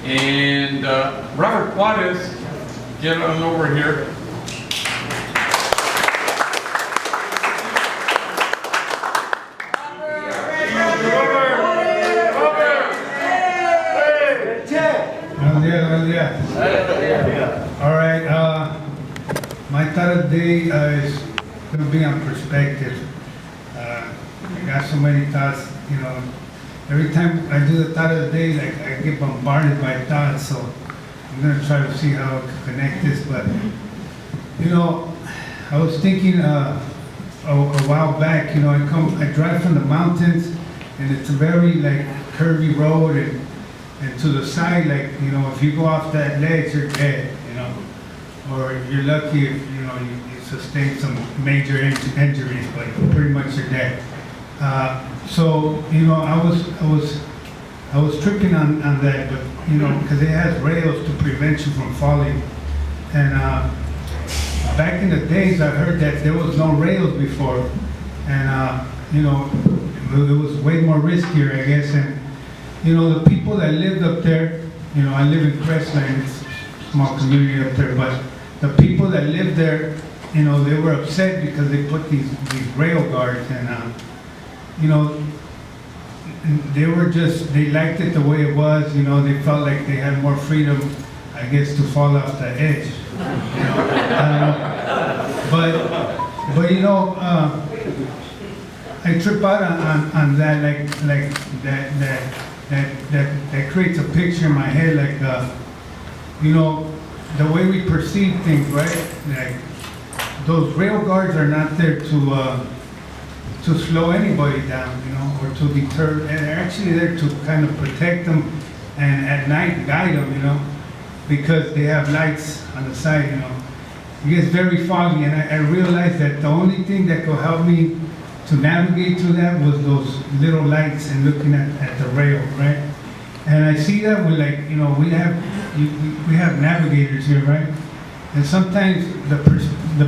And Robert Juarez, get on over here. All right, my thought of the day is going to be on perspective. I got so many thoughts, you know. Every time I do the thought of the day, like I get bombarded by thoughts, so I'm going to try to see how I can connect this. But, you know, I was thinking a while back, you know, I drive from the mountains, and it's a very, like, curvy road, and to the side, like, you know, if you go off that ledge, you're dead, you know. Or you're lucky if, you know, you sustain some major injuries, but pretty much you're dead. So, you know, I was tripping on that, but, you know, because it has rails to prevent you from falling. And back in the days, I heard that there was no rails before. And, you know, it was way more riskier, I guess. And, you know, the people that lived up there, you know, I live in Crestline, it's a small community up there, but the people that lived there, you know, they were upset because they put these rail guards, and, you know, they liked it the way it was, you know, they felt like they had more freedom, I guess, to fall off the edge, you know, but you know, I trip out on that, like that creates a picture in my head, like, you know, the way we perceive things, right? Like, those rail guards are not there to slow anybody down, you know, or to deter, and they're actually there to kind of protect them and at night guide them, you know, because they have lights on the side, you know. It gets very foggy, and I realized that the only thing that could help me to navigate through that was those little lights and looking at the rail, right? And I see that with, like, you know, we have navigators here, right? And sometimes the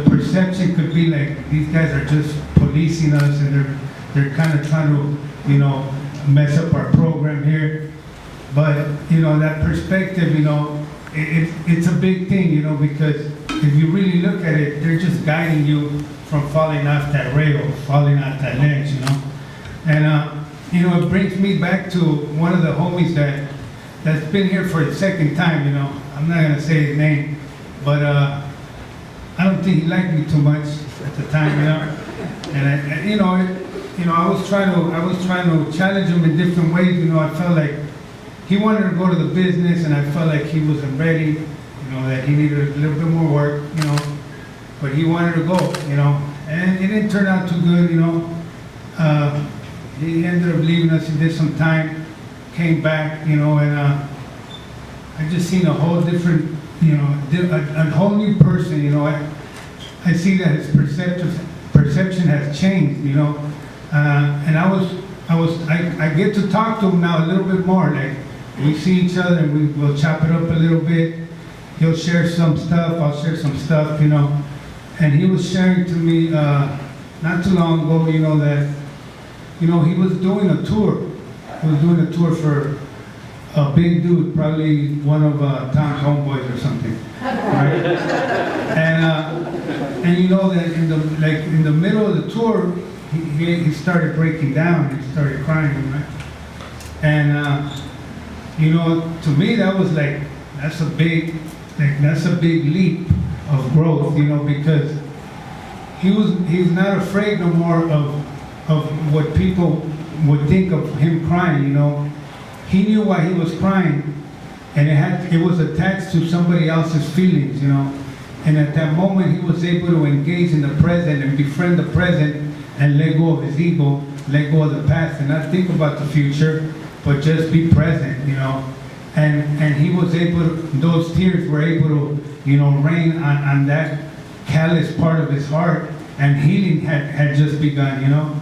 perception could be like these guys are just policing us, and they're kind of trying to, you know, mess up our program here. But, you know, that perspective, you know, it's a big thing, you know, because if you really look at it, they're just guiding you from falling off that rail, falling off that ledge, you know. And, you know, it brings me back to one of the homies that's been here for the second time, you know. I'm not gonna say his name, but I don't think he liked me too much at the time, you know. And you know, I was trying to challenge him in different ways. You know, I felt like he wanted to go to the business, and I felt like he wasn't ready. You know, that he needed a little bit more work. You know, but he wanted to go. You know, and it didn't turn out too good. You know, he ended up leaving us. He did some time, came back. You know, and I just seen a whole different, you know, a whole new person. You know, I see that his perception has changed. You know, and I get to talk to him now a little bit more. Like, we see each other and we'll chop it up a little bit. He'll share some stuff, I'll share some stuff, you know. And he was sharing to me not too long ago, you know, that, you know, he was doing a tour. He was doing a tour for a big dude, probably one of Tom's homeboys or something, right? And you know that in the middle of the tour, he started breaking down. He started crying, right? And you know, to me that was like, that's a big leap of growth, you know, because he's not afraid no more of what people would think of him crying, you know. He knew why he was crying, and it was attached to somebody else's feelings, you know. And at that moment, he was able to engage in the present and befriend the present and let go of his ego, let go of the past, and not think about the future, but just be present, you know. And he was able to, those tears were able to, you know, rain on that callous part of his heart, and healing had just begun, you know.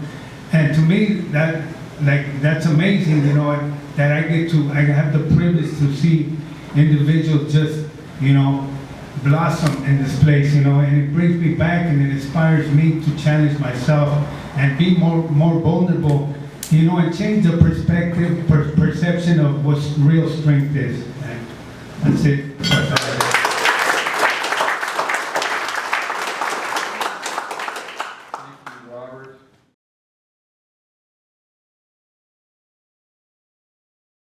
And to me, that's amazing, you know, that I have the privilege to see individuals just, you know, blossom in this place, you know, and it brings me back and it inspires me to challenge myself and be more vulnerable, you know, and change the perception perception of what real strength is. And that's it. That's all.